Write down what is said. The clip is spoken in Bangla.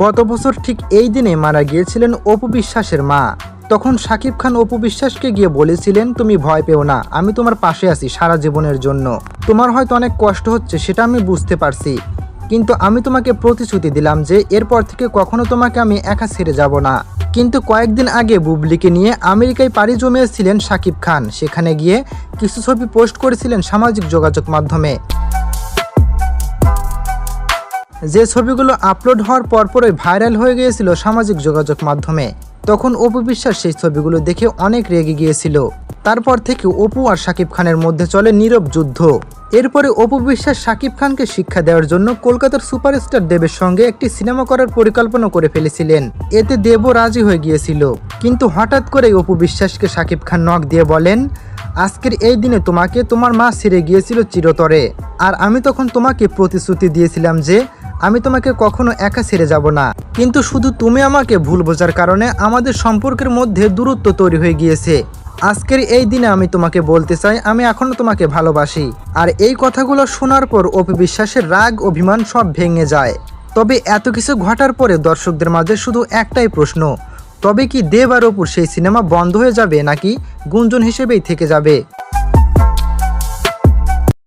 গত বছর ঠিক এই দিনে মারা গিয়েছিলেন অপু বিশ্বাসের মা। তখন শাকিব খান অপু বিশ্বাসকে গিয়ে বলেছিলেন, তুমি ভয় পেও না, আমি তোমার পাশে আছি সারা জীবনের জন্য। তোমার হয়তো অনেক কষ্ট হচ্ছে, সেটা আমি বুঝতে পারছি, কিন্তু আমি তোমাকে প্রতিশ্রুতি দিলাম যে এরপর থেকে কখনো তোমাকে আমি একা ছেড়ে যাব না। কিন্তু কয়েকদিন আগে বুবলিকে নিয়ে আমেরিকায় পাড়ি জমিয়েছিলেন শাকিব খান। সেখানে গিয়ে কিছু ছবি পোস্ট করেছিলেন সামাজিক যোগাযোগ মাধ্যমে। যে ছবিগুলো আপলোড হওয়ার পরপরই ভাইরাল হয়ে গিয়েছিল সামাজিক যোগাযোগ মাধ্যমে। তখন অপু বিশ্বাস সেই ছবিগুলো দেখে অনেক রেগে গিয়েছিল। তারপর থেকে অপু আর শাকিব খানের মধ্যে চলে নীরব যুদ্ধ। এরপরে অপু বিশ্বাস শাকিব খানকে শিক্ষা দেওয়ার জন্য কলকাতার সুপারস্টার দেবের সঙ্গে একটি সিনেমা করার পরিকল্পনা করে ফেলেছিলেন। এতে দেবও রাজি হয়ে গিয়েছিল, কিন্তু হঠাৎ করেই অপু বিশ্বাসকে শাকিব খান নক দিয়ে বলেন, আজকের এই দিনে তোমাকে তোমার মা ছেড়ে গিয়েছিল চিরতরে, আর আমি তখন তোমাকে প্রতিশ্রুতি দিয়েছিলাম যে আমি তোমাকে কখনো একা ছেড়ে যাব না, কিন্তু শুধু তুমি আমাকে ভুল বোঝার কারণে আমাদের সম্পর্কের মধ্যে দূরত্ব তৈরি হয়ে গিয়েছে। আজকের এই দিনে আমি তোমাকে বলতে চাই আমি এখনো তোমাকে ভালোবাসি। আর এই কথাগুলো শোনার পর অপু বিশ্বাসের রাগ অভিমান সব ভেঙে যায়। তবে এত কিছু ঘটার পরে দর্শকদের মাঝে শুধু একটাই প্রশ্ন, তবে কি দেব আর অপুর সেই সিনেমা বন্ধ হয়ে যাবে নাকি গুঞ্জন হিসেবেই থেকে যাবে?